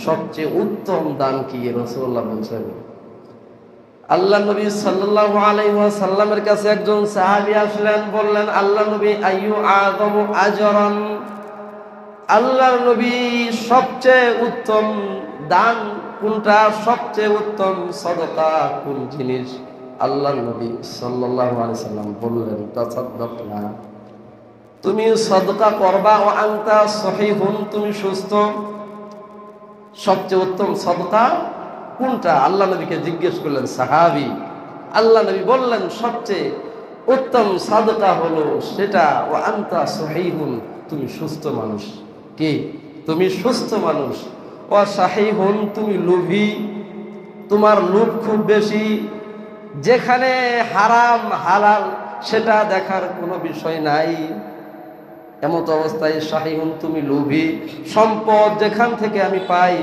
সবচেয়ে উত্তম দান কি? রাসূলুল্লাহ বলছেন। আল্লাহ নবী সাল্লাল্লাহু আলাইহি ওয়াসাল্লামের কাছে একজন সাহাবী আসলেন, বললেন, আল্লাহ নবী, আইয়ু আযমু আজরান, আল্লাহর নবী সবচেয়ে উত্তম দান কোনটা, সবচেয়ে উত্তম সদকা কোন জিনিস? আল্লাহর নবী সাল্লাল্লাহু আলাইহি সাল্লাম বললেন, তাসাদ্দাকনা, তুমি সদকা করবা, ও আনতা সহিহুন, তুমি সুস্থ। সবচেয়ে উত্তম সদকা কোনটা? আল্লাহ নবীকে জিজ্ঞেস করলেন সাহাবী। আল্লাহ নবী বললেন, সবচেয়ে উত্তম সাদকা হলো সেটা, ও আনতা সহিহুন, তুমি সুস্থ মানুষ। কি? তুমি সুস্থ মানুষ। ও সাহিহুন, তুমি লোভী, তোমার লোভ খুব বেশি, যেখানে হারাম হালাল সেটা দেখার কোনো বিষয় নাই। এমত অবস্থায় সাহিহুন, তুমি লোভী, সম্পদ যেখান থেকে আমি পাই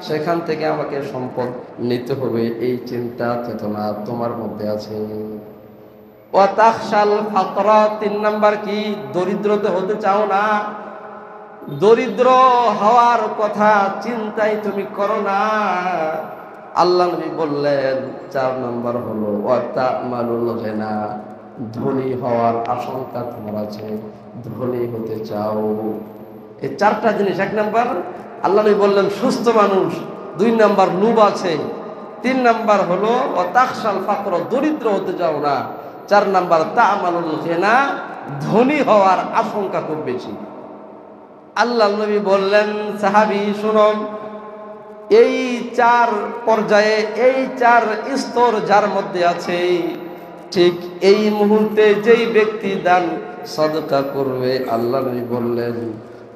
সেখান থেকে আমাকে সম্পদ নিতে হবে, এই চিন্তা চেতনা তোমার মধ্যে আছে। ওয়া তাখশাল ফাকরা, 3 নাম্বার কি? দরিদ্রতে হতে চাও না, দরিদ্র হওয়ার কথা চিন্তাই তুমি করো না। আল্লাহ নবী বললেন 4 নাম্বার হলো ওয়া তা'মালুল গিনা, ধনী হওয়ার আশঙ্কা তোমার আছে, ধনী হতে চাও। এই 4টা জিনিস। 1 নাম্বার আল্লাহ নবী বললেন সুস্থ মানুষ, 2 নাম্বার লোভ আছে, 3 নাম্বার হলো ওয়া তাখশাল ফাকর, দরিদ্র হতে চাও না, 4 নাম্বার তা'মালুল গিনা, ধনী হওয়ার আশঙ্কা খুব বেশি। আল্লাহ নবী বললেন, সাহাবী শুনো, এই 4 পর্যায়ে, এই 4 স্তর যার মধ্যে আছে, ঠিক এই মুহূর্তে যেই ব্যক্তি দান সদকা করবে, আল্লাহ নবী বললেন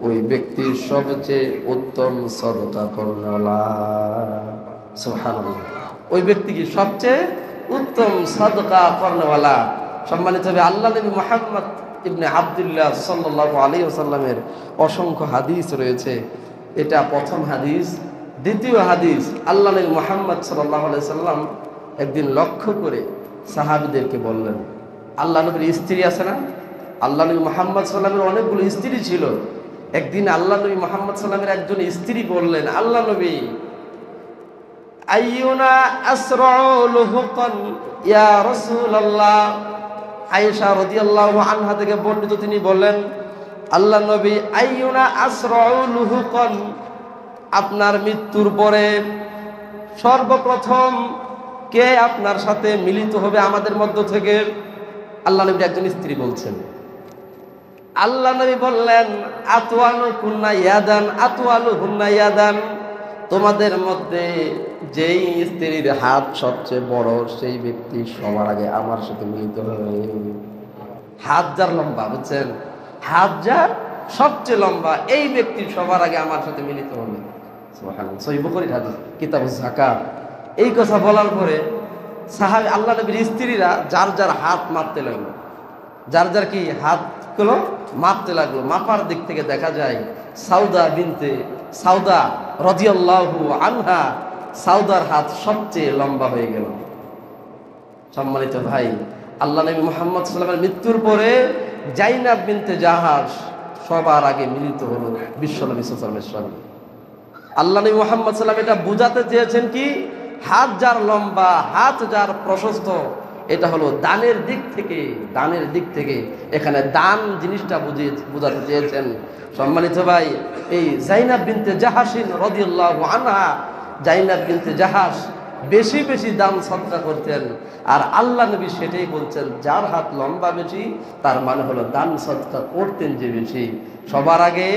ওই ব্যক্তি সবচেয়ে উত্তম সদকা করনেওয়ালা। সুবহানাল্লাহ। ওই ব্যক্তি কি? সবচেয়ে উত্তম সদকা করনেওয়ালা। সম্মানিত হবে, আল্লাহ নবী মুহাম্মদ ইবনে আব্দুল্লাহ সাল্লাল্লাহু আলাইহি ওয়াসাল্লামের অসংখ্য হাদিস রয়েছে। এটা প্রথম হাদিস। দ্বিতীয় হাদিস, আল্লাহ নবী মুহাম্মদ সাল্লাল্লাহু আলাইহি ওয়াসাল্লাম একদিন লক্ষ্য করে সাহাবীদেরকে বললেন, আল্লাহ নবীর স্ত্রী আছে না, আল্লাহ নবী মুহাম্মদ সাল্লাল্লাহু আলাইহি ওয়াসাল্লামের অনেকগুলো স্ত্রী ছিল। একদিন আল্লাহ নবী মুহাম্মদ সাল্লাল্লাহু আলাইহি ওয়াসাল্লামের একজন স্ত্রী বললেন, আল্লাহ নবী, আইয়ুনা আসরাউ লুহুকান ইয়া রাসূলুল্লাহ। আয়েশা রাদিয়াল্লাহু আনহা থেকে বর্ণিত, তিনি বলেন, আল্লাহ নবী, আইয়ুনা আসরাউ লুহুকান, আপনার মৃত্যুর পরে সর্বপ্রথম কে আপনার সাথে মিলিত হবে আমাদের মধ্য থেকে? আল্লাহ নবীর একজন স্ত্রী বলছেন। আল্লাহ নবী বললেন, আতওয়ালু কুন্না ইয়াদান আতওয়ালু হুন্না ইয়াদান, তোমাদের মধ্যে যেই স্ত্রীর হাত সবচেয়ে বড় সেই ব্যক্তি সবার আগে আমার সাথে মিলিত হবে। হাত যার লম্বা, বুঝছেন, হাত যার সবচেয়ে লম্বা, এই ব্যক্তি সবার আগে আমার সাথে মিলিত হবে। সুবহানাল্লাহ। সহিহ বুখারীর হাদিস, কিতাবুজ যাকাত। এই কথা বলার পরে সাহাবী, আল্লাহ নবীর স্ত্রীরা যার যার হাত মাপতে লাগলো, যার যার কি হাতগুলো মাপতে লাগলো। মাপার দিক থেকে দেখা যায় সাউদা রাদিয়াল্লাহু আনহা, সাউদার হাত সবচেয়ে লম্বা হয়ে গেল। সম্মানিত ভাই, আল্লাহ নবী মুহাম্মদ সাল্লাল্লাহু আলাইহি ওয়াসাল্লামের মৃত্যুর পরে জাইনাব বিনতে জাহাশ সবার আগে মিলিত হলো বিশ্বনবী সাল্লাল্লাহু আলাইহি ওয়াসাল্লামের সঙ্গে। আল্লাহ নবী মুহাম্মদ সাল্লাল্লাহু আলাইহি ওয়াসাল্লাম এটা বোঝাতে চেয়েছেন কি, হাত যার লম্বা, হাত যার প্রশস্ত, এটা হলো দানের দিক থেকে, দানের দিক থেকে এখানে দান জিনিসটা বোঝাতে চেয়েছেন। সম্মানিত ভাই, এই জাইনাব বিনতে জাহাশিন রাদিয়াল্লাহু আনহা, জাইনাব বিনতে জাহাশ বেশি বেশি দান সদকা করতেন। আর আল্লাহ নবী সেটাই বলছেন, যার হাত লম্বা বেশি তার মানে হলো দান সদকা করতেন যে বেশি। সবার আগে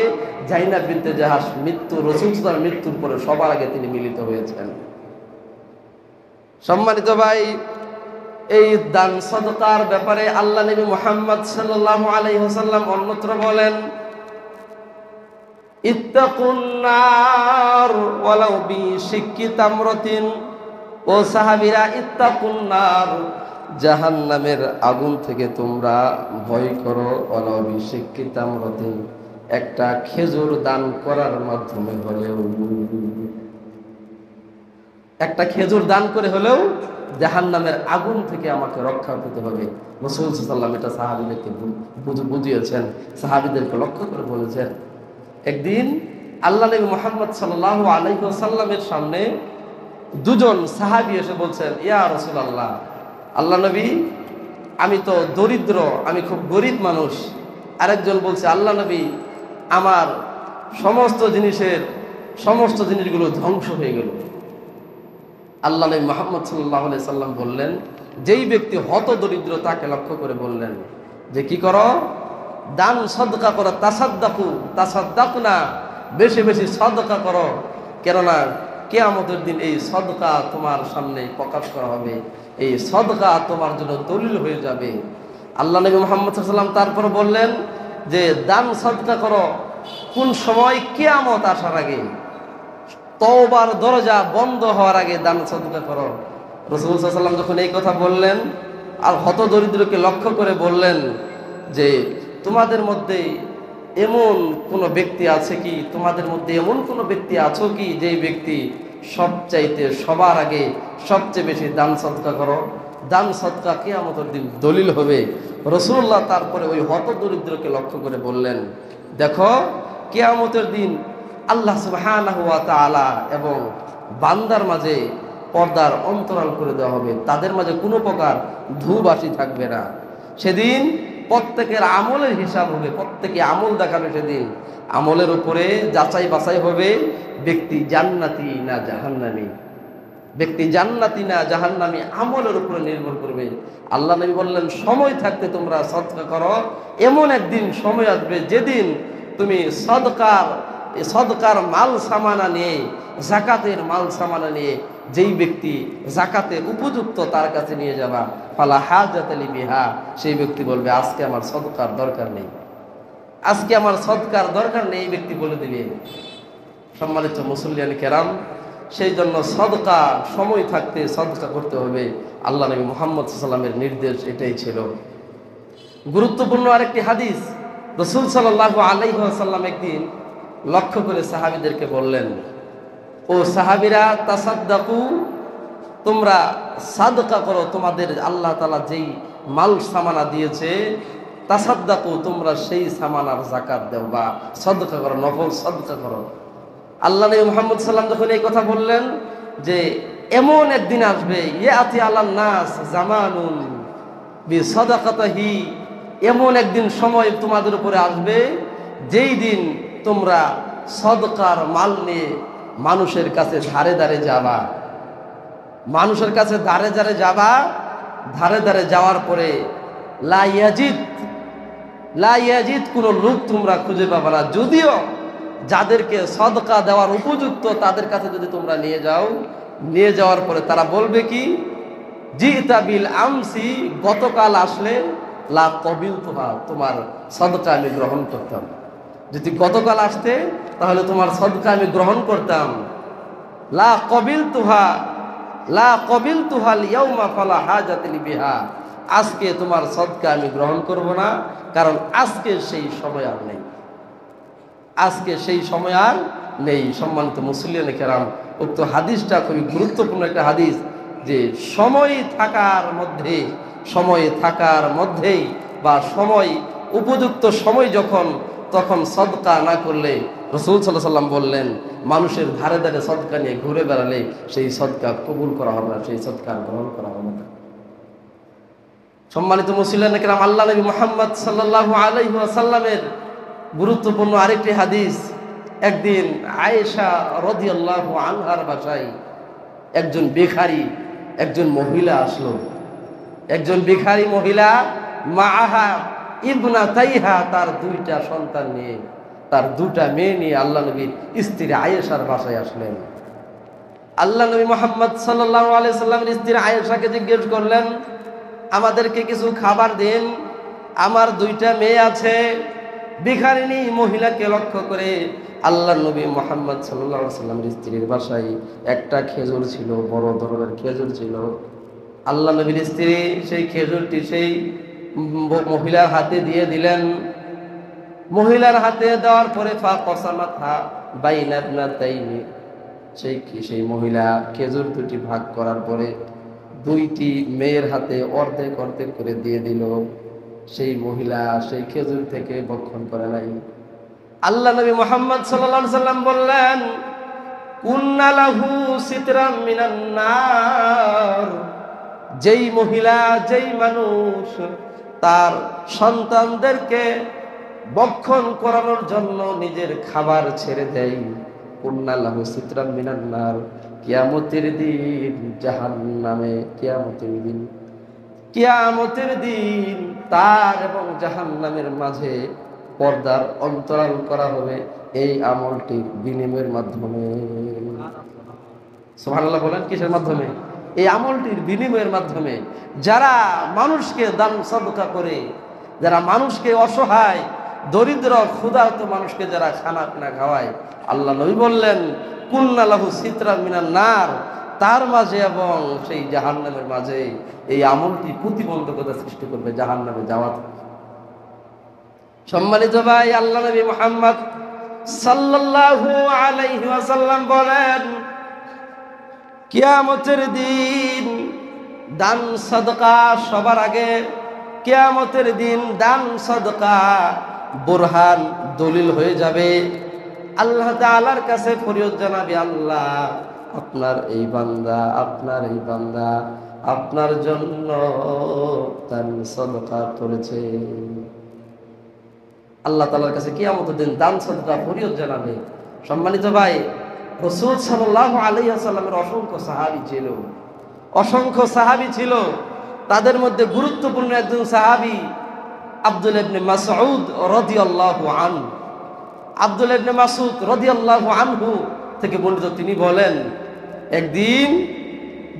জাইনাব বিনতে জাহাশ রাসূল সাল্লাল্লাহু আলাইহি ওয়াসাল্লামের মৃত্যুর পরে সবার আগে তিনি মিলিত হয়েছেন। সম্মানিত ভাই, এই দান সদকার ব্যাপারে আল্লাহ নবী মুহাম্মদ সাল্লাল্লাহু আলাইহি ওয়াসাল্লাম অন্যত্র বলেন, ইত্তাকুন নার ওয়ালাউ বিশিক্কি তামরাতিন। ও সাহাবীরা, ইত্তাকুন নার, জাহান্নামের আগুন থেকে তোমরা ভয় করো, ওয়ালাউ বিশিক্কি তামরাতিন, একটা খেজুর দান করার মাধ্যমে হলেও, একটা খেজুর দান করে হলেও জাহান্নামের আগুন থেকে আমাকে রক্ষা পেতে হবে। রাসূল সাল্লাল্লাহু আলাইহি ওয়াসাল্লাম এটা সাহাবীদেরকে বুঝিয়েছেন, সাহাবীদেরকে লক্ষ্য করে বলেছেন। একদিন আল্লাহ নবী মুহাম্মদ সাল্লাল্লাহু আলাইহি ওয়াসাল্লামের সামনে দুজন সাহাবী এসে বলছেন, ইয়া রাসূলুল্লাহ, আল্লাহ নবী, আমি তো দরিদ্র, আমি খুব গরিব মানুষ। আরেকজন বলছে, আল্লাহ নবী, আমার সমস্ত জিনিসগুলো ধ্বংস হয়ে গেল। আল্লাহ নবী মুহাম্মদ সাল্লাল্লাহু আলাইহি সাল্লাম বললেন, যেই ব্যক্তি হত দরিদ্র তাকে লক্ষ্য করে বললেন যে কি করো, দান সদকা করো, তাসাদ্দাকুনা, বেশি বেশি সদকা করো, কেননা কিয়ামতের দিন এই সদকা তোমার সামনে প্রকাশ করা হবে, এই সদকা তোমার জন্য দলিল হয়ে যাবে। আল্লাহ নবী মুহাম্মদ সাল্লাল্লাহু আলাইহি সাল্লাম তারপর বললেন যে দান সদকা করো কোন সময়? কিয়ামত আসার আগে, তওবার দরজা বন্ধ হওয়ার আগে দান সদকা করো। রাসূল সাল্লাল্লাহু আলাইহি ওয়াসাল্লাম যখন এই কথা বললেন আর হত দরিদ্রকে লক্ষ্য করে বললেন যে তোমাদের মধ্যে এমন কোন ব্যক্তি আছে কি, তোমাদের মধ্যে এমন কোন ব্যক্তি আছো কি যেই ব্যক্তি সবচাইতে সবার আগে সবচেয়ে বেশি দান সদকা করো, দান সদকা কিয়ামতের দিন দলিল হবে। রাসূলুল্লাহ তারপরে ওই হত দরিদ্রকে লক্ষ্য করে বললেন, দেখো কিয়ামতের দিন আল্লাহ সুবহানাহু ওয়া তাআলা এবং বান্দার মাঝে পর্দার অন্তরাল করে দেওয়া হবে, তাদের মাঝে কোনো প্রকার ধূবাসি থাকবে না। সেদিন প্রত্যেকের আমলের হিসাব হবে, প্রত্যেকে আমল দেখাবে। সেদিন আমলের উপরে যাচাই বাছাই হবে, ব্যক্তি জান্নাতি না জাহান্নামী, ব্যক্তি জান্নাতি না জাহান্নামী আমলের উপরে নির্ভর করবে। আল্লাহ নবী বললেন, সময় থাকতে তোমরা সদকা করো, এমন একদিন সময় আসবে যেদিন তুমি সদকার মাল সামানা নিয়ে, যাকাতের মাল সামানা নিয়ে যেই ব্যক্তি যাকাতের উপযুক্ত তার কাছে নিয়ে যাবা, ফালা হাজাত লি বিহা, সেই ব্যক্তি বলবে আজকে আমার সদকার দরকার নেই, আজকে আমার সদকার দরকার নেই, এই ব্যক্তি বলে দিবে। সম্মানিত মুসল্লিয়ান কেরাম, সেই জন্য সদকা সময় থাকতে সদকা করতে হবে। আল্লাহ নবী মুহাম্মদ সাল্লাল্লাহু আলাইহি ওয়াসাল্লামের নির্দেশ এটাই ছিল। গুরুত্বপূর্ণ আরেকটি হাদিস, রাসূল সাল্লাল্লাহু আলাইহি ওয়াসাল্লাম একদিন লক্ষ্য করে সাহাবীদেরকে বললেন, ও সাহাবীরা, তাসাদ্দাকু, তোমরা সাদকা করো, তোমাদের আল্লাহ তাআলা যেই মাল সামানা দিয়েছে, তাসাদ্দাকু, তোমরা সেই সামানার যাকাত দাও বা সদকা করো, নফল সদকা করো। আল্লাহ নবী মুহাম্মদ সাল্লাল্লাহু আলাইহি ওয়াসাল্লাম যখন এই কথা বললেন যে এমন একদিন আসবে, ইয়াতি আলান নাস জামানুন বিসাদাকাতিহি, এমন একদিন সময় তোমাদের উপরে আসবে যেই দিন তোমরা সদকার মাল নিয়ে মানুষের কাছে ধারে ধারে যাবা, মানুষের কাছে ধারে ধারে যাবা, ধারে ধারে যাওয়ার পরে লা ইয়াজিদ কোন লোক তোমরা খুঁজে পাবে না, যদিও যাদেরকে সদকা দেওয়ার উপযুক্ত তাদের কাছে যদি তোমরা নিয়ে যাও, নিয়ে যাওয়ার পরে তারা বলবে কি, জিতা বিল আমসি, গতকাল আসলে লা কবিলতুহা, তোমার সদকা আমি গ্রহণ করতাম, যদি গতকাল আসতে তাহলে তোমার সদকা আমি গ্রহণ করতাম। লা কবিলতুহাল ইয়াউমা ফালা হাজাত লি বিহা, আজকে তোমার সদকা আমি গ্রহণ করব না, কারণ আজকে সেই সময় আর নেই, আজকে সেই সময় আর নেই। সম্মানিত মুসল্লিয়ান কেরাম, উক্ত হাদিসটা খুবই গুরুত্বপূর্ণ একটা হাদিস, যে সময় থাকার মধ্যেই বা সময় উপযুক্ত সময় যখন, তখন সদকা না করলে রাসূল সাল্লাল্লাহু আলাইহি ওয়াসাল্লাম বললেন, মানুষের ধারে ধারে সদকা নিয়ে ঘুরে বেড়ালে সেই সদকা কবুল করা হবে না, সেই সদকা গ্রহণ করা হবে না। সম্মানিত মুসলিম কেরাম, আল্লাহ নবী মুহাম্মদ সাল্লাল্লাহু আলাইহি ওয়াসাল্লামের গুরুত্বপূর্ণ আরেকটি হাদিস, একদিন আয়েশা রাদিয়াল্লাহু আনহার বাসায় একজন ভিখারি, একজন মহিলা আসলো। একজন ভিখারি মহিলা মাআহা ইবনাতাইহা, তার দুইটা সন্তান নিয়ে, তার দুটা মেয়ে নিয়ে আল্লাহ নবীর স্ত্রী আয়েশার বাসায় আসলেন। আল্লাহ নবী মুহাম্মদ সাল্লাল্লাহু আলাইহি ওয়াসাল্লামের স্ত্রী আয়েশাকে জিজ্ঞেস করলেন, আমাদেরকে কিছু খাবার দিন, আমার দুইটা মেয়ে আছে। ভিখারিনী মহিলাকে লক্ষ্য করে আল্লাহ নবী মুহাম্মদ সাল্লাল্লাহু আলাইহি ওয়াসাল্লামের স্ত্রীর বাসায় একটা খেজুর ছিল, বড় ধরনের খেজুর ছিল। আল্লাহ নবীর স্ত্রী সেই খেজুরটি সেই মহিলার হাতে দিয়ে দিলেন। মহিলার হাতে দেওয়ার পরে ফাকাসামাতহা বাইনা ইবনাতাইনি, সেই মহিলা খেজুর দুটি ভাগ করার পরে দুইটি মেয়ের হাতে অর্ধেক অর্ধেক করে দিয়ে দিল। সেই মহিলা সেই খেজুর থেকে ভক্ষণ করে নাই। আল্লাহ নবী মুহাম্মদ সাল্লাল্লাহু আলাইহি সাল্লাম বললেন, কুন্না লাহু সিতরাম মিনান নার, যেই মহিলা, যেই মানুষ তার সন্তানদেরকে বক্ষণ করানোর জন্য নিজের খাবার ছেড়ে দেয়, কুন্না লাহু সিতরাম মিনান নার, কিয়ামতের দিন জাহান্নামে, কিয়ামতের দিন তার এবং জাহান্নামের মাঝে পর্দার অন্তরাল করা হবে এই আমলটির বিনিময়ের মাধ্যমে। সুবহানাল্লাহ বলেন, কিসের মাধ্যমে? এই আমলটির বিনিময়ের মাধ্যমে। যারা মানুষকে দান সদকা করে, যারা মানুষকে অসহায় দরিদ্র ক্ষুধার্ত মানুষকে যারা খানা পিনা খাওয়ায়, আল্লাহ নবী বললেন কুন্না লাহু সিতরাম মিনান নার, তার মাঝে এবং সেই জাহান্নামের মাঝে এই আমলটি প্রতিবন্ধকতা সৃষ্টি করবে জাহান্নামে যাওয়া। সম্মানিত ভাই, আল্লাহ নবী মুহাম্মদ সাল্লাল্লাহু আলাইহি ওয়াসাল্লাম বলেন, কিয়ামতের দিন দান সাদকা সবার আগে, কিয়ামতের দিন দান সাদকা বুরহান, দলিল হয়ে যাবে। আল্লাহ তাআলার কাছে ফরিয়াদ জানাবে, আল্লাহ আপনার এই বান্দা, আপনার এই বান্দা আপনার জন্য দান সাদকা করেছে। আল্লাহ তাআলার কাছে কিয়ামতের দিন দান সাদকা ফরিয়াদ জানাবে। সম্মানিত ভাই, রাসূল সাল্লাল্লাহু আলাইহি ওয়াসাল্লামের অসংখ্য সাহাবী ছিল। তাদের মধ্যে গুরুত্বপূর্ণ একজন সাহাবী আব্দুল্লাহ ইবনে মাসউদ রাদিয়াল্লাহু আনহু। আব্দুল্লাহ ইবনে মাসউদ রাদিয়াল্লাহু আনহু থেকে বর্ণিত, তিনি বলেন, একদিন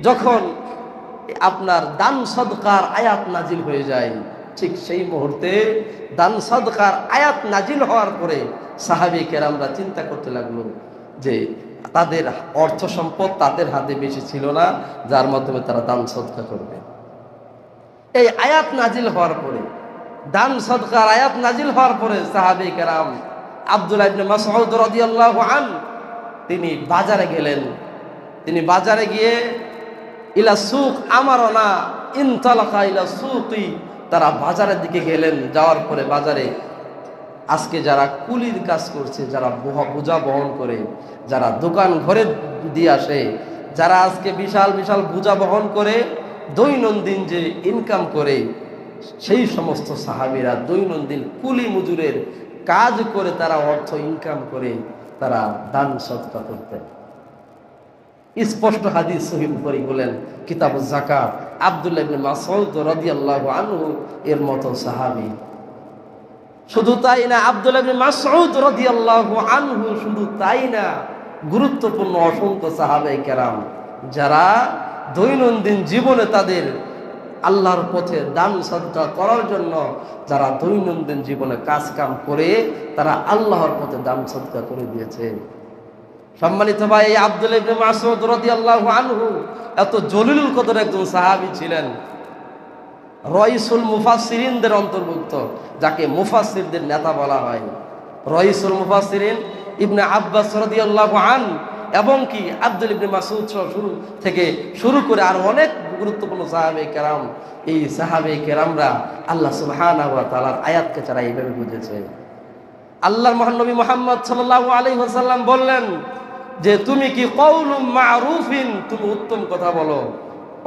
যখন আপনার দান সদকার আয়াত নাজিল হয়ে যায়, ঠিক সেই মুহূর্তে দান সদকার আয়াত নাজিল হওয়ার পরে সাহাবী কেরামরা চিন্তা করতে লাগলো যে তাদের অর্থ সম্পদ তাদের হাতে বেশি ছিল না, যার মাধ্যমে তারা দান সদকা করবে। এই আয়াত নাজিল হওয়ার পরে, দান সদকার আয়াত নাজিল হওয়ার পরে সাহাবী কেরাম আব্দুল্লাহ ইবনে মাসউদ রাদিয়াল্লাহু আনহু তিনি বাজারে গেলেন। তিনি বাজারে গিয়ে ইলা সুক আমারনা ইনতালাকা ইলা সুকি, তারা বাজারের দিকে গেলেন। যাওয়ার পরে বাজারে আজকে যারা কুলির কাজ করছে, যারা বোঝা বহন করে, যারা দোকান ঘরে দিয়ে আসে, যারা আজকে বিশাল বিশাল বোঝা বহন করে দৈনন্দিন যে ইনকাম করে, সেই সমস্ত সাহাবীরা দৈনন্দিন কুলি মজুরের কাজ করে তারা অর্থ ইনকাম করে তারা দান সদকা করতেন। স্পষ্ট হাদিস সহিহ বুখারী বলেন কিতাবুজ যাকাত, আব্দুল্লাহ ইবনে মাসউদ রাদিয়াল্লাহু আনহু এর মতো সাহাবী। শুধু তাই না, আব্দুল্লাহ ইবনে মাসউদ রাদিয়াল্লাহু আনহু শুধু তাই না, গুরুত্বপূর্ণ অসংখ্য সাহাবায়ে কেরাম যারা দৈনন্দিন জীবনে তাদের আল্লাহর পথে দান সদকা করার জন্য যারা দৈনন্দিন জীবনে কাজ কাম করে তারা আল্লাহর পথে দান সদকা করে দিয়েছে। সম্মানিত ভাই, আব্দুল্লাহ ইবনে মাসউদ রাদিয়াল্লাহু আনহু এত জলিলুল কদর একজন সাহাবী ছিলেন, রাইসুল মুফাসসিরিনদের অন্তর্ভুক্ত, যাকে মুফাসসিরদের নেতা বলা হয়। রাইসুল মুফাসসিরিন ইবনে আব্বাস রাদিয়াল্লাহু আনহু এবং কি আব্দুল্লাহ ইবনে মাসউদ থেকে শুরু করে আর অনেক গুরুত্বপূর্ণ সাহাবে কেরাম, এই সাহাবে কেরামরা আল্লাহ সুবহানাহু ওয়া তাআলার আয়াতকে তারা এইভাবে বুঝেছে। আল্লাহর মহানবী মুহাম্মদ সাল্লাল্লাহু আলাইহি ওয়াসাল্লাম বললেন যে তুমি কি কওলুম মা'রুফিন, তুমি উত্তম কথা বলো,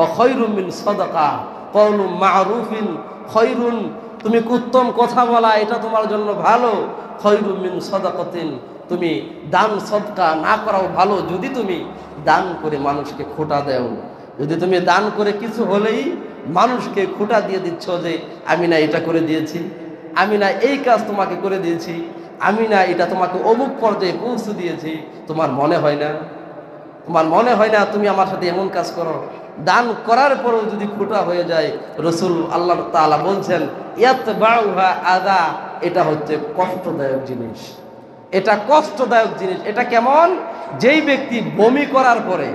ও খায়রুম মিন সাদাকা, কওলুম মা'রুফিন খায়রুন, তুমি উত্তম কথা বলা এটা তোমার জন্য ভালো, খায়রুম মিন সাদাকাতিন, তুমি দান সদকা না করাও ভালো। যদি তুমি দান করে মানুষকে খোটা দাও, যদি তুমি দান করে কিছু হলেই মানুষকে খোটা দিয়ে দিচ্ছ যে আমি না এটা করে দিয়েছি, আমি না এই কাজ তোমাকে করে দিয়েছি, আমি না এটা তোমাকে অমুক পর্যায়ে পৌঁছে দিয়েছি, তোমার মনে হয় না? তোমার মনে হয় না তুমি আমার সাথে এমন কাজ করো? দান করার পরেও যদি খোটা হয়ে যায়, রাসূল আল্লাহ তাআলা বলছেন ইয়াতবাউহা আযা, এটা হচ্ছে কষ্টদায়ক জিনিস, এটা কষ্টদায়ক জিনিস। এটা কেমন? যেই ব্যক্তি বমি করার পরে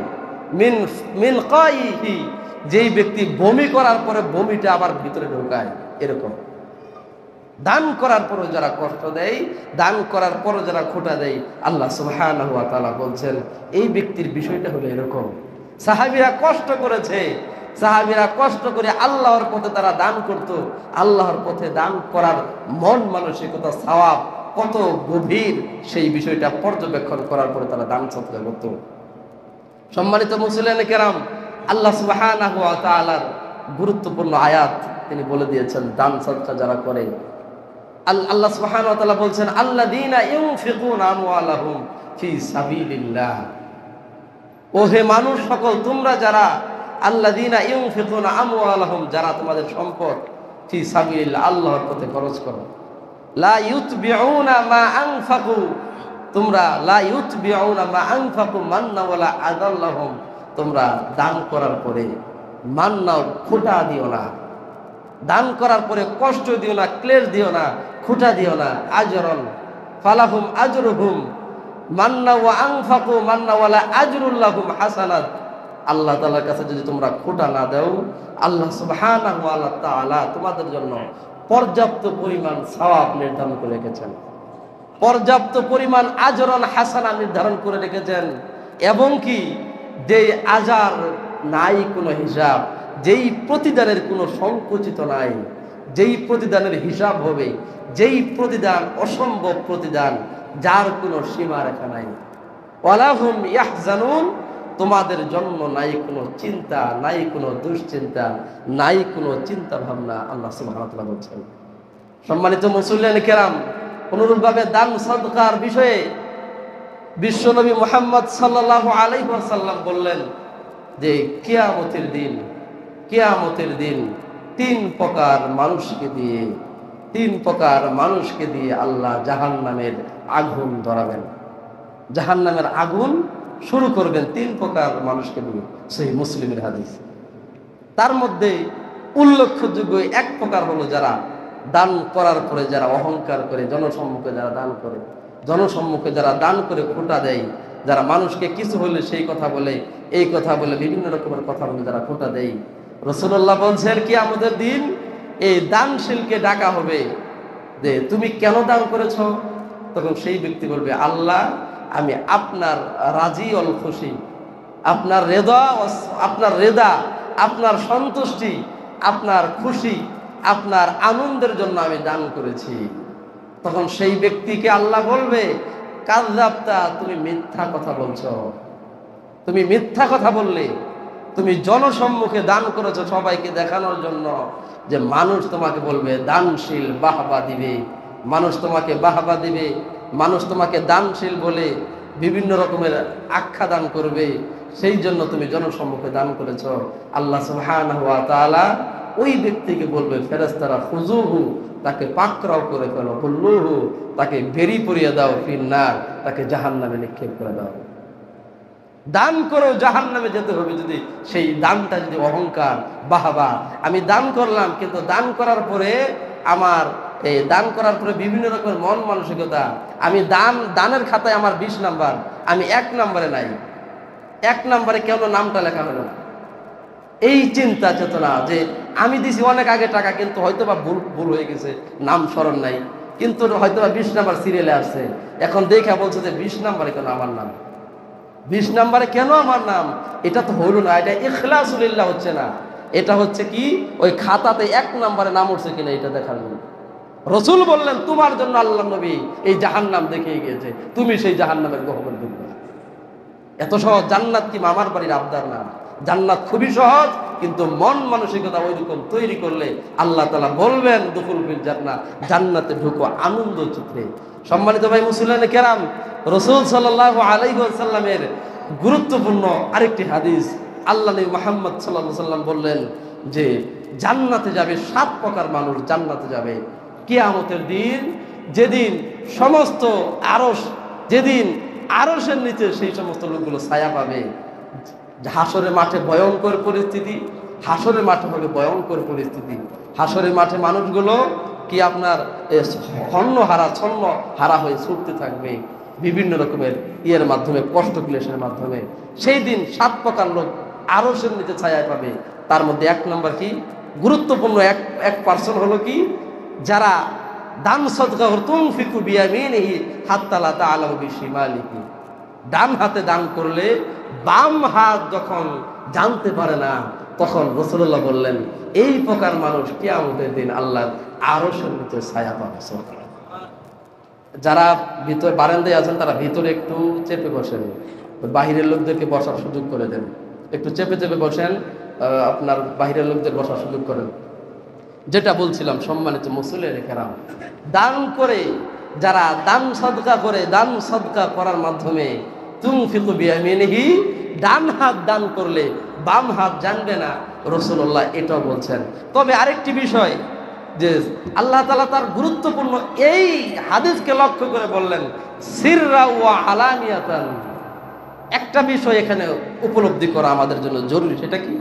মিন কাইহি, যেই ব্যক্তি বমি করার পরে বমিটা আবার ভিতরে ঢোকায়, এরকম। দান করার পরও যারা কষ্ট দেয়, দান করার পরও যারা খোটা দেয়, আল্লাহ সুবহানাহু ওয়া তাআলা বলছেন এই ব্যক্তির বিষয়টা হলো এরকম। সাহাবীরা কষ্ট করেছে, সাহাবীরা কষ্ট করে আল্লাহর পথে তারা দান করত। আল্লাহর পথে দান করার মন মানসিকতা, সওয়াব কত গভীর সেই বিষয়টা পর্যবেক্ষণ করার পরে তারা দান সদকা করত। সম্মানিত মুসলিম কেরাম, আল্লাহ সুবহানাহু ওয়া তাআলার গুরুত্বপূর্ণ আয়াত তিনি বলে দিয়েছেন, দান সদকা যারা করে, আল্লাহ সুবহানাহু ওয়া তাআলা বলছেন, আল্লাযীনা ইউনফিকুনা আমওয়ালাহুম ফি সাবিলিল্লাহ। ও হে মানুষ সকল, তোমরা যারা আল্লাযীনা ইউনফিকুনা আমওয়ালাহুম, যারা তোমাদের সম্পদ ফি সাবিলিল্লাহ আল্লাহর পথে খরচ করো, লা ইউতবিউনা মা আনফাকু, তোমরা লা ইউতবিউনা মা আনফাকু মান্না ওয়ালা আযাল্লাহুম, তোমরা দান করার পরে মান্নাও খোঁটা দিও না, দান করার পরে কষ্ট দিও না, ক্লেশ দিও না, খুঁটা দিও না। আজরন ফালাহুম আজরুহুম মান্না ওয়া আনফাকু মান্না ওয়ালা আজরুল্লাহুম হাসানাত। আল্লাহ তাআলার কাছে যদি তোমরা খোঁটা না দাও, আল্লাহ সুবহানাহু ওয়া তাআলা তোমাদের জন্য পর্যাপ্ত পরিমাণ সওয়াব নির্ধারণ করে রেখেছেন, পর্যাপ্ত পরিমাণ আজরন হাসানা নির্ধারণ করে রেখেছেন। এবং কি যেই আজার নাই কোনো হিসাব, যেই প্রতিদানের কোনো সংকুচিত নাই, যেই প্রতিদানের হিসাব হবে, যেই প্রতিদান অসম্ভব প্রতিদান, যার কোনো সীমা রেখা নাই। ওয়ালাহুম ইয়াহজানুন, তোমাদের জন্য নাই কোনো চিন্তা, নাই কোনো দুশ্চিন্তা, নাই কোনো চিন্তা ভাবনা, আল্লাহ সুবহানাহু ওয়া তাআলা বলছেন। সম্মানিত মুসলিম কেরাম, অনুরূপভাবে দান সাদকার বিষয়ে বিশ্বনবী মুহাম্মদ সাল্লাল্লাহু আলাইহি ওয়াসাল্লাম বললেন যে কিয়ামতের দিন তিন প্রকার মানুষকে দিয়ে আল্লাহ জাহান্নামের আগুন ধরাবেন, জাহান্নামের আগুন শুরু করবেন তিন প্রকার মানুষকে দিয়ে। সহিহ মুসলিমের হাদিস। তার মধ্যে উল্লেখযোগ্য এক প্রকার হলো যারা দান করার পরে যারা অহংকার করে, জনসম্মুখে যারা দান করে, জনসম্মুখে যারা দান করে খোঁটা দেয়, যারা মানুষকে কিছু হলে সেই কথা বলে, এই কথা বলে, বিভিন্ন রকমের কথা বলে যারা খোঁটা দেয়। রাসূলুল্লাহ বলছেন কিয়ামতের দিন এই দানশীলকে ডাকা হবে যে তুমি কেন দান করেছ? তখন সেই ব্যক্তি বলবে, আল্লাহ আমি আপনার রাজি অল খুশি, আপনার রেদা, আপনার সন্তুষ্টি, আপনার খুশি, আপনার আনন্দের জন্য আমি দান করেছি। তখন সেই ব্যক্তিকে আল্লাহ বলবে, কাযযাবতা, তুমি মিথ্যা কথা বলছো, তুমি মিথ্যা কথা বললে, তুমি জনসম্মুখে দান করেছো সবাইকে দেখানোর জন্য যে মানুষ তোমাকে বলবে দানশীল, বাহবা দিবে, মানুষ তোমাকে বাহবা দিবে, মানুষ তোমাকে দানশীল বলে বিভিন্ন রকমের আখ্যা দান করবে, সেই জন্য তুমি জনসম্মুখে দান করেছো। আল্লাহ সুবহানাহু ওয়া তাআলা ওই ব্যক্তিকে বলবে, ফেরেশতারা খুজুহু, তাকে পাকড়াও করে ফেলো, হুল্লুহু, তাকে বেরি পরিয়ে দাও, ফিন্নার, তাকে জাহান্নামে নিক্ষেপ করে দাও। দান করেও জাহান্নামে যেতে হবে যদি সেই দানটা যদি অহংকার, বাহবা, আমি দান করলাম কিন্তু দান করার পরে আমার দান করার পরে বিভিন্ন রকমের মন মানসিকতা, আমি দানের খাতায় আমার 20 নাম্বার, আমি 1 নম্বরে নাই, 1 নম্বরে কেন নামটা লেখা হলো না, এই চিন্তা চেতনা যে আমি দিছি অনেক আগে টাকা কিন্তু হয়তোবা ভুল হয়ে গেছে, নাম স্মরণ নাই, কিন্তু হয়তোবা 20 নাম্বার সিরিয়ালে আসছে, এখন দেখা বলছে যে 20 নাম্বারে কেন আমার নাম, 20 নাম্বারে কেন আমার নাম, এটা তো হলো না, এটা ইখলাসুলিল্লাহ হচ্ছে না, এটা হচ্ছে কি ওই খাতাতে 1 নম্বরে নাম উঠছে কিনা এটা দেখার জন্য। রাসূল বললেন তোমার জন্য আল্লাহর নবী এই জাহান্নাম দেখিয়ে গিয়েছে, তুমি সেই জাহান্নামের গহ্বর ঢুকবে। এত সহজ জান্নাত কি মামার বাড়ির আবদার না, জান্নাত খুবই সহজ, কিন্তু মন মানসিকতা ওইরকম তৈরি করলে আল্লাহ তাআলা বলবেন দুখুল ফিল জান্নাহ, জান্নাতে ঢুকো আনন্দ চিত্রে। সম্মানিত ভাই মুসলিম কেরাম, রাসূল সাল্লাল্লাহু আলাইহি ওয়াসাল্লামের গুরুত্বপূর্ণ আরেকটি হাদিস, আল্লাহ নবী মুহাম্মদ সাল্লাল্লাহু আলাইহি ওয়াসাল্লাম বললেন যে জান্নাতে যাবে 7 প্রকার মানুষ জান্নাতে যাবে কিয়ামতের দিন, যেদিন সমস্ত আরশ, যেদিন আরশের নিচে সেই সমস্ত লোকগুলো ছায়া পাবে। হাসরের মাঠে ভয়ঙ্কর পরিস্থিতি, হাসরের মাঠে হবে ভয়ঙ্কর পরিস্থিতি, হাসরের মাঠে মানুষগুলো কি আপনার ছন্ন হারা হয়ে ছুটতে থাকবে বিভিন্ন রকমের ইয়ের মাধ্যমে, কষ্ট ক্লেশের মাধ্যমে। সেই দিন 7 প্রকার লোক আরশের নিচে ছায়া পাবে। তার মধ্যে 1 নম্বর কি গুরুত্বপূর্ণ এক পার্সন হলো কি, যারা দান সদকা তুনফিকু বিয়ামিনিহি হাত্তা লা তা'লামু বিশিমালিহি, ডান হাতে দান করলে বাম হাত যখন জানতে পারে না, তখন রাসূলুল্লাহ বললেন এই প্রকার মানুষ কিয়ামতের দিন আল্লাহর আরশের নিচে ছায়া পাবে। যারা ভিতরে বারান্দায় আছেন তারা ভিতরে একটু চেপে বসেন, বাহিরের লোকদেরকে বসার সুযোগ করে দেন। একটু চেপে চেপে বসেন, আপনার বাহিরের লোকদের বসার সুযোগ করেন। যেটা বলছিলাম, সম্মানিত মুসলিম কেরাম, দান করে, যারা দান সদকা করে, দান সদকা করার মাধ্যমে তুনফিকু বিয়ামিনিহি, ডান হাত দান করলে বাম হাত জানবে না, রাসূলুল্লাহ এটাও বলছেন। তবে আরেকটি বিষয়, যে আল্লাহ তাআলা তার গুরুত্বপূর্ণ এই হাদিসকে লক্ষ্য করে বললেন সিররা ওয়া আলানিয়াতান। একটা বিষয় এখানে উপলব্ধি করা আমাদের জন্য জরুরি, সেটা কি?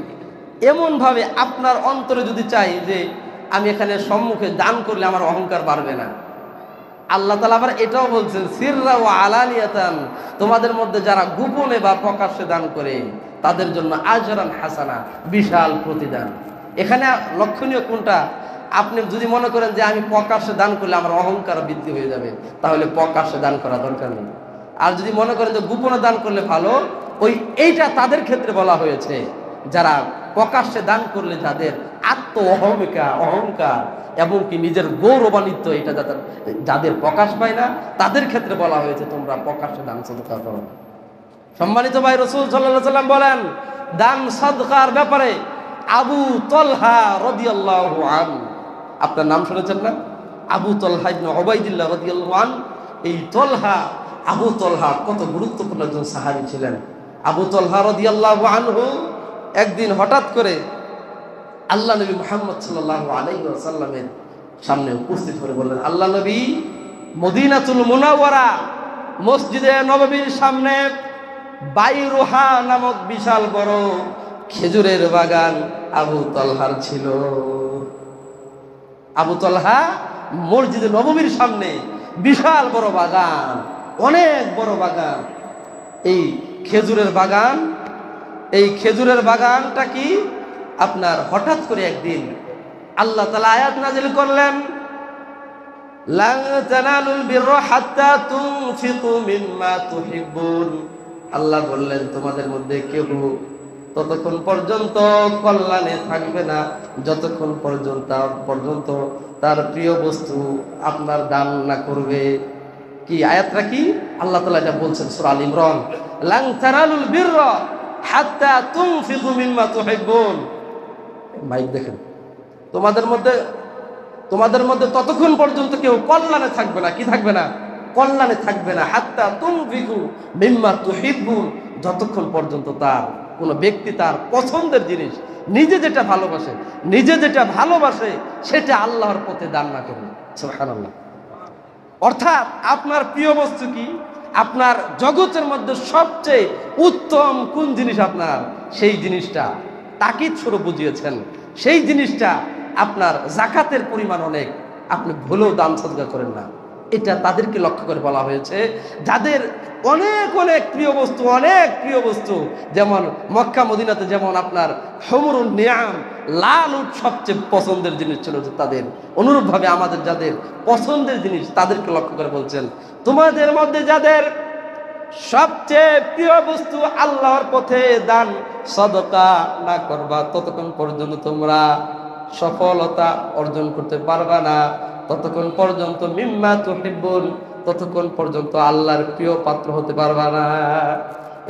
এমন ভাবে আপনার অন্তরে যদি চাই যে আমি এখানে সম্মুখে দান করলে আমার অহংকার বাড়বে না, আল্লাহ তাআলা আবার এটাও বলছেন সিররা ওয়া আলানিয়াতান, তোমাদের মধ্যে যারা গোপনে বা প্রকাশ্যে দান করে তাদের জন্য আজরান হাসানা, বিশাল প্রতিদান। এখানে লক্ষণীয় কোনটা? আপনি যদি মনে করেন যে আমি প্রকাশ্যে দান করলে আমার অহংকার বৃদ্ধি হয়ে যাবে, তাহলে প্রকাশ্যে দান করা দরকার নেই। আর যদি মনে করেন যে গোপনে দান করলে ভালো, এইটা তাদের ক্ষেত্রে বলা হয়েছে যারা প্রকাশ্যে দান করলে যাদের অহংকার এবং কি নিজের গৌরবান্বিত, এটা যাদের প্রকাশ পায় না, তাদের ক্ষেত্রে বলা হয়েছে তোমরা প্রকাশ্যে দান সদকা করো। সম্মানিত ভাই, রাসূল সাল্লাল্লাহু আলাইহি ওয়াসাল্লাম বলেন দান সদকার ব্যাপারে আবু তলহা রাদিয়াল্লাহু আনহু, আপনার নাম শুনেছেন না? আবু তলহা ইবনে উবাইদিল্লাহ রাদিয়াল্লাহু আনহু। এই তলহা, আবু তলহা কত গুরুত্বপূর্ণ একজন সাহাবী ছিলেন। আবু তলহা রাদিয়াল্লাহু আনহু একদিন হঠাৎ করে আল্লাহ নবী মুহাম্মদ সাল্লাল্লাহু আলাইহি ওয়াসাল্লামের সামনে উপস্থিত হয়ে বললেন, আল্লাহ নবী, মদিনাতুল মুনাওয়ারা মসজিদে নববীর সামনে বাইরুহা নামক বিশাল বড় খেজুরের বাগান আবু তলহার ছিল। আবু তলহা মসজিদে নববীর সামনে বিশাল বড় বাগান, অনেক বড় বাগান, এই খেজুরের বাগান। এই খেজুরের বাগানটা কি আপনার হঠাৎ করে একদিন আল্লাহ তাআলা আয়াত নাযিল করলেন, লান তানালুল বিররা হাত্তা তুনফিকু মিম্মা তুহিব্বুন। আল্লাহ বললেন তোমাদের মধ্যে কেউ ততক্ষণ পর্যন্ত কল্যাণে থাকবে না যতক্ষণ পর্যন্ত তার প্রিয় বস্তু আপনার দান না করবে। কি আয়াতটা কি? আল্লাহ তাআলা এটা বলছেন সূরা আল ইমরান, লান তানালুল বিররা হাত্তা তুনফিকু মিম্মা তুহিব্বুন। মাইক দেখেন, তোমাদের মধ্যে ততক্ষণ পর্যন্ত কেউ কল্যাণে থাকবে না। কি থাকবে না? কল্যাণে থাকবে না। হাত্তা তুনফিকু মিম্মা তুহিব্বুন, যতক্ষণ পর্যন্ত তার কোন ব্যক্তি তার পছন্দের জিনিস, নিজে যেটা ভালোবাসে সেটা আল্লাহর পথে দান না করবে। সুবহানাল্লাহ। অর্থাৎ আপনার প্রিয় বস্তু কি? আপনার জগতের মধ্যে সবচেয়ে উত্তম কোন জিনিস আপনার, সেই জিনিসটা তাকিদ স্বরূপ বুঝিয়েছেন। সেই জিনিসটা আপনার জাকাতের পরিমাণ অনেক, আপনি ভুলেও দান সদকা করেন না। এটা তাদেরকে লক্ষ্য করে বলা হয়েছে যাদের অনেক প্রিয় বস্তু, যেমন মক্কা মদিনাতে যেমন আপনার হুমরুন নিয়াম, লাল উট সবচেয়ে পছন্দের জিনিস ছিল তাদের, অনুরূপভাবে আমাদের যাদের পছন্দের জিনিস তাদেরকে লক্ষ্য করে বলছেন তোমাদের মধ্যে যাদের সবচেয়ে প্রিয় বস্তু আল্লাহর পথে দান সদকা না করবা, ততক্ষণ পর্যন্ত তোমরা সফলতা অর্জন করতে পারবা না। ততক্ষণ পর্যন্ত মিম্মা তুহিব্বুন, ততক্ষণ পর্যন্ত আল্লাহর প্রিয় পাত্র হতে পারবা না।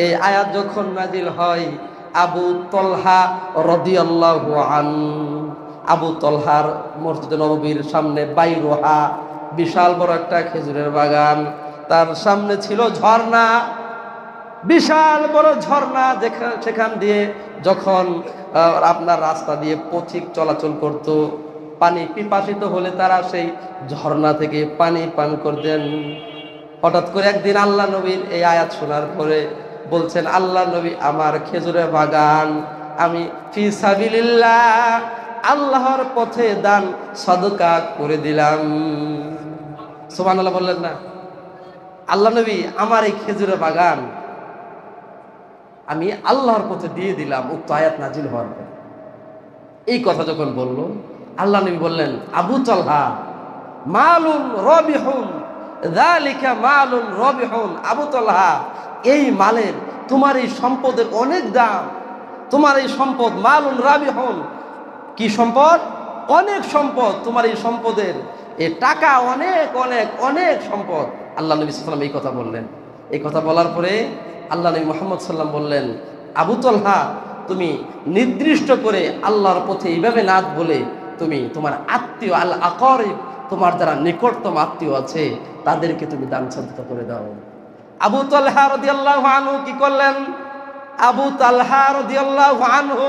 এই আয়াত যখন নাজিল হয়, আবু তলহা রাদিয়াল্লাহু আনহু, আবু তলহার মসজিদে নববীর সামনে বাইরুহা, বিশাল বড় একটা খেজুরের বাগান, তার সামনে ছিল ঝর্ণা, বিশাল বড় ঝর্ণা, সেখান দিয়ে যখন আপনার রাস্তা দিয়ে পথিক চলাচল করত, পানি পিপাসিত হলে তারা সেই ঝর্ণা থেকে পানি পান করতেন। হঠাৎ করে একদিন আল্লাহ নবীর এই আয়াত শোনার পরে বলছেন, আল্লাহ নবী, আমার খেজুরের বাগান আমি ফি সাবিলিল্লাহ, আল্লাহর পথে দান সদকা করে দিলাম। সুবহানাল্লাহ বললেন না? আল্লাহ নবী, আমার এই খেজুরের বাগান আমি আল্লাহর পথে দিয়ে দিলাম উক্ত আয়াত নাজিল হওয়ার পর। এই কথা যখন বলল, আল্লাহ নবী বললেন, আবু তলহা, মালুন রবিহুন, যালিকা মালুন রবিহুন। আবু তলহা, এই মালের, তোমার এই সম্পদের অনেক দাম, তোমার এই সম্পদ মালুন রাবিহুন, কি সম্পদ? অনেক সম্পদ। তোমার এই সম্পদের এই টাকা অনেক অনেক অনেক সম্পদ। আল্লাহ নবী সাল্লাল্লাহু আলাইহি ওয়াসাল্লাম এই কথা বললেন। এই কথা বলার পরে আল্লাহ নবী মুহাম্মদ সাল্লাল্লাহু আলাইহি ওয়াসাল্লাম বললেন, আবু তলহা, তুমি নির্দিষ্ট করে আল্লাহর পথে এইভাবে নাথ বলে তুমি তোমার আত্মীয় আল আকরিব, তোমার যারা নিকটতম আত্মীয় আছে তাদেরকে তুমি দান সাদকা করে দাও। আবু তালহা রাদিয়াল্লাহু আনহু কি করলেন? আবু তালহা রাদিয়াল্লাহু আনহু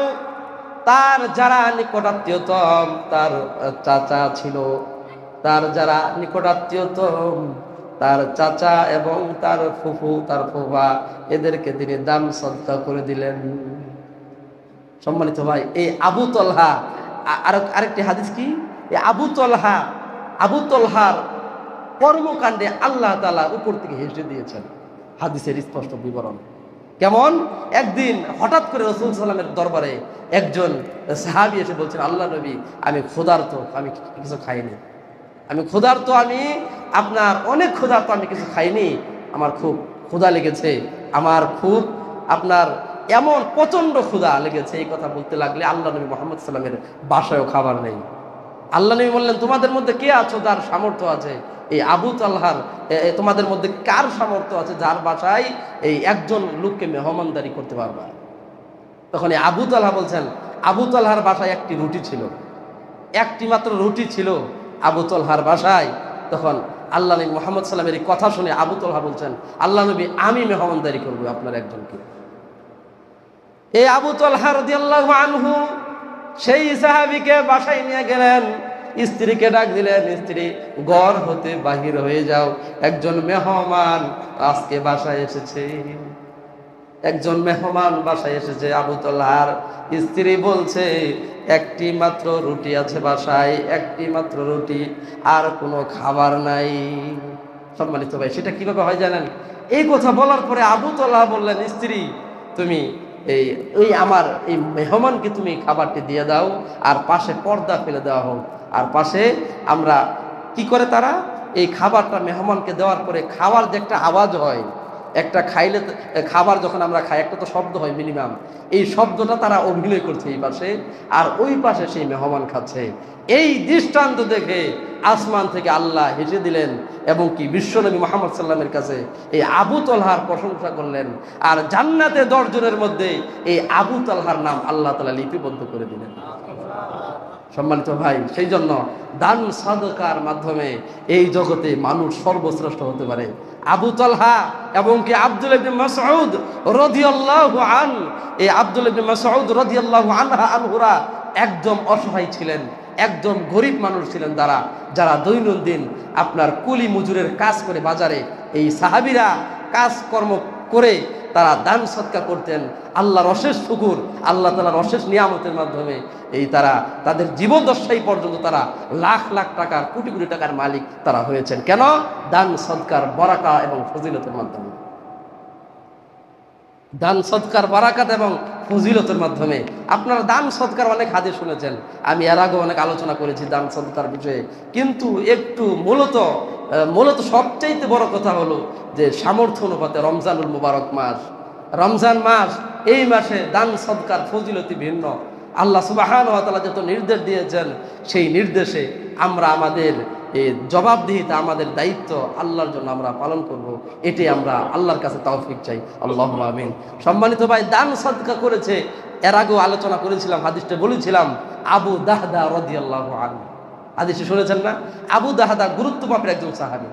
তার যারা নিকটাত্মীয়তম, তার চাচা ছিল, তার যারা নিকটাত্মীয়তম, তার চাচা এবং তার ফুফু, তার ফুফা, এদেরকে তিনি দান সাদকা করে দিলেন। সম্মানিত ভাই, এই আবু তলহা, আরেকটি হাদিস কি, এই আবু তলহার কর্মকাণ্ডে আল্লাহ তাআলা উপর থেকে হেসে দিয়েছেন। হাদিসের স্পষ্ট বিবরণ কেমন? একদিন হঠাৎ করে রাসূল সাল্লাল্লাহু আলাইহি ওয়াসাল্লামের দরবারে একজন সাহাবী এসে বলছেন, আল্লাহ নবী, আমি ক্ষুধার্ত, আমি কিছু খাইনি, আমি ক্ষুধার্ত, আমি আপনার অনেক ক্ষুধার্ত, আমি কিছু খাইনি, আমার খুব ক্ষুধা লেগেছে, আমার খুব আপনার এমন প্রচন্ড ক্ষুধা লেগেছে। এই কথা বলতে লাগলে আল্লাহ নবী মুহাম্মদ সাল্লাল্লাহু আলাইহি ওয়াসাল্লামের বাসায়ও খাবার নেই। আল্লাহ নবী বললেন, তোমাদের মধ্যে কে আছো যার সামর্থ্য আছে এই আবু তালহার, তোমাদের মধ্যে কার সামর্থ্য আছে যার বাসায় এই একজন লোককে মেহমানদারি করতে পারবা? তখন এই আবু তালহা বলছেন, আবু তালহার বাসায় একটি রুটি ছিল, একটি মাত্র রুটি ছিল আবু তালহার বাসায়। তখন আল্লাহ নবী মুহাম্মদ সাল্লাল্লাহু আলাইহি ওয়াসাল্লামের এই কথা শুনে আবু তালহা বলছেন, আল্লাহ নবী, আমি মেহমানদারি করবো আপনার একজনকে। এই আবু তালহা রাদিয়াল্লাহু আনহু সেই সাহাবীকে বাসায় নিয়ে গেলেন, স্ত্রীকে ডাক দিলেন, স্ত্রী ঘর হতে বাহির হয়ে যাও, একজন মেহমান আজকে বাসায় এসেছে, একজন মেহমান বাসায় এসেছে। আবু তালহার স্ত্রী বলছে, একটি মাত্র রুটি আছে বাসায়, একটি মাত্র রুটি, আর কোনো খাবার নাই। সম্মানিত ভাই, সেটা কিভাবে হয় জানেন? এই কথা বলার পরে আবু তালহা বললেন, স্ত্রী, তুমি এই আমার এই মেহমানকে তুমি খাবারটি দিয়ে দাও, আর পাশে পর্দা ফেলে দেওয়া হোক। আর পাশে আমরা কি করে, তারা এই খাবারটা মেহমানকে দেওয়ার পরে খাওয়ার যে একটা আওয়াজ হয়, একটা খাইলে খাবার যখন আমরা খাই একটা তো শব্দ হয় মিনিমাম, এই শব্দটা তারা অভিনয় করছে এই পাশে, আর ওই পাশে সেই মেহমান খাচ্ছে। এই দৃষ্টান্ত দেখে আসমান থেকে আল্লাহ হেসে দিলেন এবং কি বিশ্বনবী মুহাম্মদ সাল্লাল্লাহু আলাইহি ওয়াসাল্লামের কাছে এই আবু তালহার প্রশংসা করলেন, আর জান্নাতে 10 জনের মধ্যে এই আবু তালহার নাম আল্লাহ তাআলা লিপিবদ্ধ করে দিলেন। সম্মানিত ভাই, সেই জন্য দান সাদকার মাধ্যমে এই জগতে মানুষ সর্বশ্রেষ্ঠ হতে পারে। আবু তালহা এবং কি আব্দুল্লাহ ইবনে মাসউদ রাদিয়াল্লাহু আনহু, এই আব্দুল্লাহ ইবনে মাসউদ রাদিয়াল্লাহু আনহুরা একদম অসহায় ছিলেন, একদম গরিব মানুষ ছিলেন, যারা দৈনন্দিন আপনার কুলি মজুরের কাজ করে বাজারে এই সাহাবীরা কাজকর্ম করে তারা দান সদকা করতেন। আল্লাহর অশেষ শুকর, আল্লাহ তাআলার অশেষ নিয়ামতের মাধ্যমে তারা তাদের জীবদ্দশাই পর্যন্ত তারা লাখ লাখ টাকার, কোটি কোটি টাকার মালিক তারা হয়েছেন। কেন? দান সদকার বরাকা এবং ফজিলতের মাধ্যমে। দান সদকার বারাকাত এবং ফজিলতের মাধ্যমে। আপনারা দান সদকার অনেক হাদিস শুনেছেন, আমি এর আগে অনেক আলোচনা করেছি দান সদকার বিষয়ে, কিন্তু একটু মূলত সবচাইতে বড় কথা হলো যে সামর্থ্য অনুপাতে রমজানুল মুবারক মাস, রমজান মাস, এই মাসে দান সদকার ফজিলতি ভিন্ন। আল্লাহ সুবহানাহু ওয়া তাআলা যত নির্দেশ দিয়েছেন সেই নির্দেশে আমরা আমাদের জবাবদিহিতা, আমাদের দায়িত্ব আল্লাহর জন্য আমরা পালন করব, এটাই আমরা আল্লাহর কাছে তৌফিক চাই। আল্লাহুম্মা আমিন। সম্মানিত ভাই, দান সদকা করেছে, এর আগেও আলোচনা করেছিলাম, হাদিসটা বলেছিলাম, আবু দাহদা রাদিয়াল্লাহু আনহু। হাদিসে শুনেছেন না? আবু দাহদা গুরুত্ব মাপের একজন সাহাবী।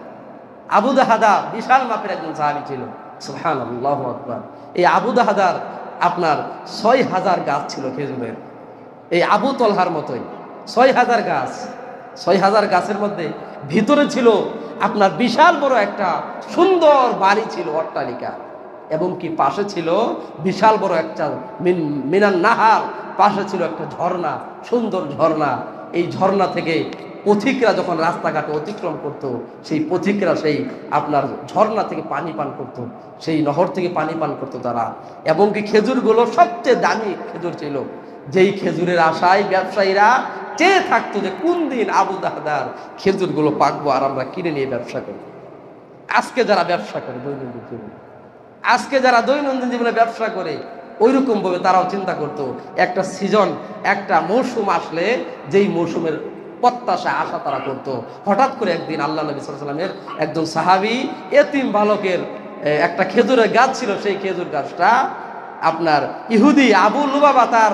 আবু দাহদা বিশাল মাপের একজন সাহাবী ছিল। সুবহানাল্লাহু আল্লাহু আকবার। এই আবু দাহদার আপনার 6000 গাছ ছিল খেজুরের, এই আবু তলহার মতোই 6000 গাছ। 6000 গাছের মধ্যে ভিতরে ছিল আপনার বিশাল বড় একটা সুন্দর বাড়ি ছিল, অট্টালিকা, এবং কি পাশে ছিল বিশাল বড় একটা মিনান নাহার, পাশে ছিল একটা ঝর্ণা, সুন্দর ঝর্ণা। এই ঝর্ণা থেকে পথিকরা যখন রাস্তাঘাটে অতিক্রম করত, সেই পথিকরা সেই আপনার ঝর্ণা থেকে পানি পান করত, সেই নহর থেকে পানি পান করত তারা। এবং কি খেজুরগুলো সবচেয়ে দামি খেজুর ছিল, যেই খেজুরের আশায় ব্যবসায়ীরা চেয়ে থাকতো যে কোন দিন আবু দাহদার খেজুরগুলো পাকবো আর আমরা কিনে নিয়ে ব্যবসা করি। আজকে যারা ব্যবসা করে দৈনন্দিন জীবনে, আজকে যারা দৈনন্দিন জীবনে ব্যবসা করে, ওইরকম ভাবে তারাও চিন্তা করতো একটা সিজন, একটা মৌসুম আসলে যেই মৌসুমের প্রত্যাশা আশা তারা করত। হঠাৎ করে একদিন আল্লাহ নবী সাল্লাল্লাহু আলাইহি ওয়াসাল্লামের একজন সাহাবী এতিম বালকের একটা খেজুরের গাছ ছিল, সেই খেজুর গাছটা আপনার ইহুদি আবু লুবাবা তার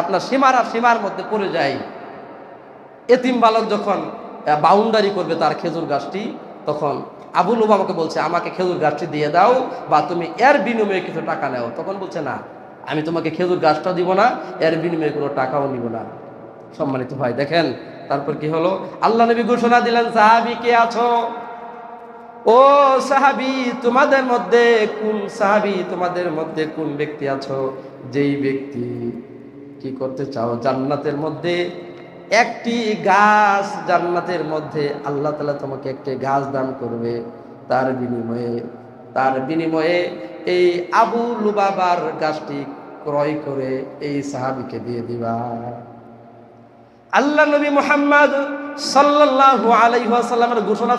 আপনার সীমার মধ্যে পড়ে যায়। এতিম বালক যখন বাউন্ডারি করবে তার খেজুর গাছটি, তখন আবু লুবাবাকে বলছে আমাকে খেজুর গাছটি দিয়ে দাও বা তুমি এর বিনিময়ে কিছু টাকা নাও। তখন বলছে না, আমি তোমাকে খেজুর গাছটা দিব না, এর বিনিময়ে কোনো টাকাও নিব না। সম্মানিত ভাই দেখেন তারপর কি হলো, আল্লাহ নবী ঘোষণা দিলেন, সাহাবী কে আছো? ও সাহাবী তোমাদের মধ্যে কোন ব্যক্তি আছো যেই ব্যক্তি কি করতে চাও, জান্নাতের মধ্যে একটি গাছ, জান্নাতের মধ্যে আল্লাহ তাআলা তোমাকে একটি গাছ দান করবে, তার বিনিময়ে এই আবু লুবাবার গাছটি ক্রয় করে এই সাহাবীকে দিয়ে দিবা। আল্লাহ নবী মুহাম্মদ সাল্লাল্লাহু আলাইহি ওয়াসাল্লামের ঘোষণা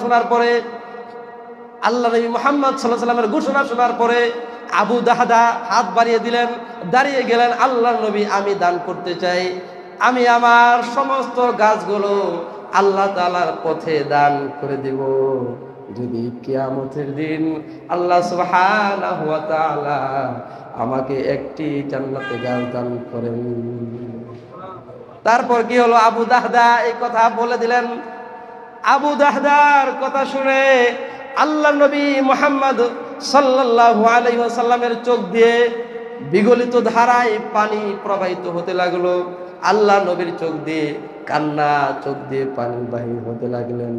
শোনার পরে আবু দাহদা হাত বাড়িয়ে দিলেন, দাঁড়িয়ে গেলেন। আল্লাহর নবী, আমি দান করতে চাই, আমি আমার সমস্ত গাছগুলো আল্লাহ তাআলার পথে দান করে দিব, যদি কিয়ামতের দিন আল্লাহ সুবহানাহু ওয়া তাআলা আমাকে একটি জান্নাতে গাছ দান করেন। তারপর কি হলো, আবু দাহদা এই কথা বলে দিলেন। আবু দাহদার কথা শুনে আল্লাহ নবী মুহাম্মদ সাল্লাল্লাহু আলাইহি ওয়াসাল্লামের চোখ দিয়ে বিগলিত ধারায় পানি প্রবাহিত হতে লাগলো। আল্লাহ নবীর চোখ দিয়ে পানি বাহির হতে লাগলেন।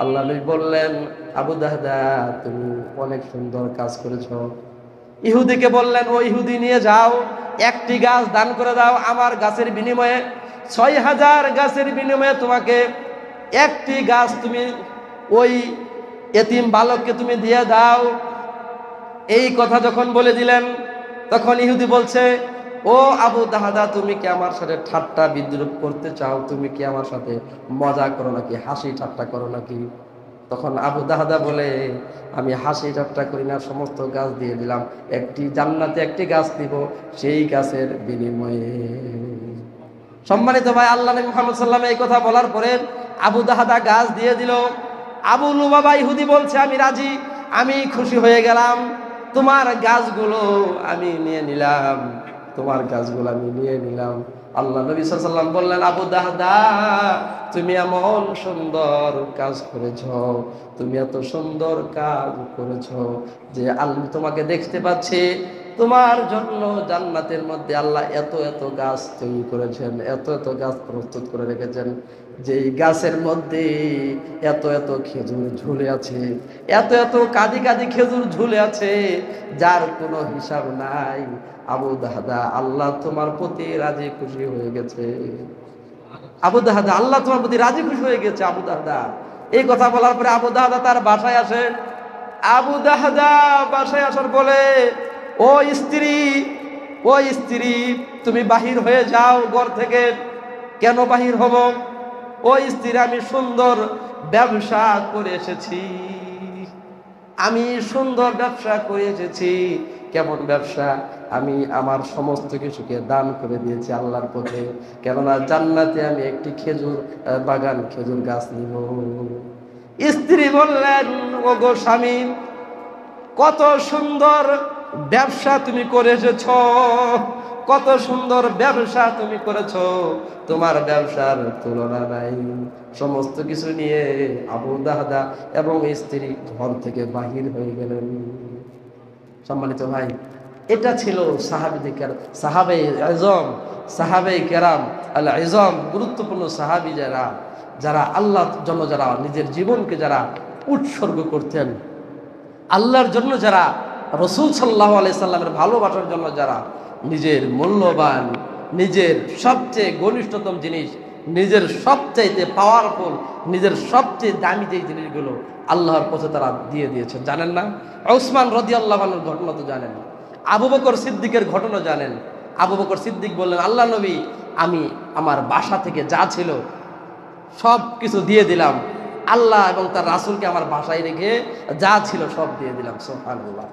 আল্লাহ নবী বললেন, আবু দাহদা তুমি অনেক সুন্দর কাজ করেছো। ইহুদিকে বললেন, ও ইহুদি নিয়ে যাও, একটি গাছ দান করে দাও, আমার গাছের বিনিময়ে ৬০০০ গাছের বিনিময়ে তোমাকে একটি গাছ তুমি ওই এতিম বালককে তুমি দিয়ে দাও। এই কথা যখন বলে দিলেন, তখন ইহুদি বলছে, ও আবু দাহদা তুমি কি আমার সাথে ঠাট্টা বিদ্রুপ করতে চাও? তুমি কি আমার সাথে মজা করো নাকি, হাসি ঠাট্টা করো নাকি? তখন আবু দাহদা বলে, আমি হাসি ঠাট্টা করি না, সমস্ত গাছ দিয়ে দিলাম, একটি জান্নাতে একটি গাছ দিব, সেই গাছের বিনিময়ে। সম্মানিত ভাই, আল্লাহ নবী মুহাম্মদ সাল্লাল্লাহু আলাইহি ওয়াসাল্লাম এই কথা বলার পরে আবু দাহদা গাছ দিয়ে দিল। আবু লুবাবা ইহুদি বলছে, আমি রাজি, আমি খুশি হয়ে গেলাম, তোমার গাছগুলো আমি নিয়ে নিলাম। আল্লাহ নবী সাল্লাল্লাহু আলাইহি ওয়াসাল্লাম বললেন, আবু দাহদা তুমি এমন সুন্দর কাজ করেছো, তুমি এত সুন্দর কাজ করেছো যে আল্লাহ তোমাকে দেখতে পাচ্ছে, তোমার জন্য জান্নাতের মধ্যে আল্লাহ এত এত গাছ তৈরি করেছেন, এত এত গাছ প্রস্তুত করে রেখেছেন, যেই গাছের মধ্যে এত এত খেজুর ঝুলে আছে, এত এত কাঁদি কাঁদি খেজুর ঝুলে আছে, যার কোনো হিসাব নাই। আবু দাহদা আল্লাহ তোমার প্রতি রাজি খুশি হয়ে গেছে। আবু দাহদা আল্লাহ তোমার প্রতি রাজি খুশি হয়ে গেছে। আবু দাহদা এই কথা বলার পরে আবু দাহদা তার বাসায় আসে। আবু দাহদা বাসায় আসার বলে, ও স্ত্রী তুমি বাহির হয়ে যাও ঘর থেকে। কেন বাহির হব? ও স্ত্রী, আমি সুন্দর ব্যবসা করে এসেছি। কেমন ব্যবসা? আমি আমার সমস্ত কিছুকে দান করে দিয়েছি আল্লাহর পথে, কেননা জান্নাতে আমি একটি খেজুর গাছ নিব। স্ত্রী বললেন, ও গো স্বামী, কত সুন্দর ব্যবসা তুমি করে এসেছো, কত সুন্দর ব্যবসা তুমি করেছো, তোমার ব্যবসার তুলনা নাই। সমস্ত কিছু নিয়ে আবু দাহদা এবং স্ত্রী ঘর থেকে বাহির হয়ে গেলেন। সম্মানিত ভাই, এটা ছিল সাহাবে কেরাম আল ইজম, গুরুত্বপূর্ণ সাহাবী যারা আল্লাহর জন্য যারা নিজের জীবনকে যারা উৎসর্গ করতেন, আল্লাহর জন্য যারা রাসূল সাল্লাল্লাহু আলাইহি সাল্লামের ভালোবাসার জন্য যারা নিজের মূল্যবান, নিজের সবচেয়ে ঘনিষ্ঠতম জিনিস, নিজের সবচাইতে পাওয়ারফুল, নিজের সবচেয়ে দামি যে জিনিসগুলো আল্লাহর পথে তারা দিয়ে দিয়েছেন। জানেন না? উসমান রাদিয়াল্লাহু আনহুর ঘটনা তো জানেন, আবু বকর সিদ্দিকের ঘটনা জানেন। আবু বকর সিদ্দিক বললেন, আল্লাহ নবী, আমি আমার বাসা থেকে যা ছিল সব কিছু দিয়ে দিলাম, আল্লাহ এবং তার রাসূলকে আমার বাসায় রেখে যা ছিল সব দিয়ে দিলাম। সুবহানাল্লাহ।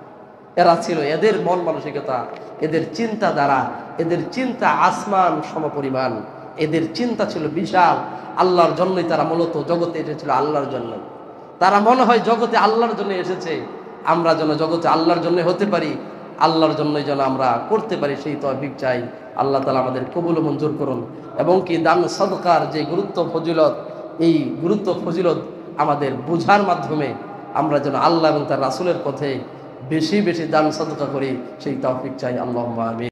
এরা ছিল, এদের মন মানসিকতা, এদের চিন্তাধারা, এদের চিন্তা আসমান সমপরিমাণ। এদের চিন্তা ছিল বিশাল, আল্লাহর জন্যই তারা মূলত জগতে এসেছিল, আল্লাহর জন্য। তারা মনে হয় জগতে আল্লাহর জন্য এসেছে, আমরা যেন জগতে আল্লাহর জন্য হতে পারি, আল্লাহর জন্যই যেন আমরা করতে পারি, সেই তৌফিক চাই। আল্লাহ তাআলা আমাদের কবুল ও মঞ্জুর করুন। এবং কি দান সাদকার যে গুরুত্ব ফজিলত, এই গুরুত্ব ফজিলত আমাদের বুঝার মাধ্যমে আমরা যেন আল্লাহ এবং তার রাসূলের পথে বেশি বেশি দান সাদকা করি, সেই তৌফিক চাই। আল্লাহুম্মা আমিন।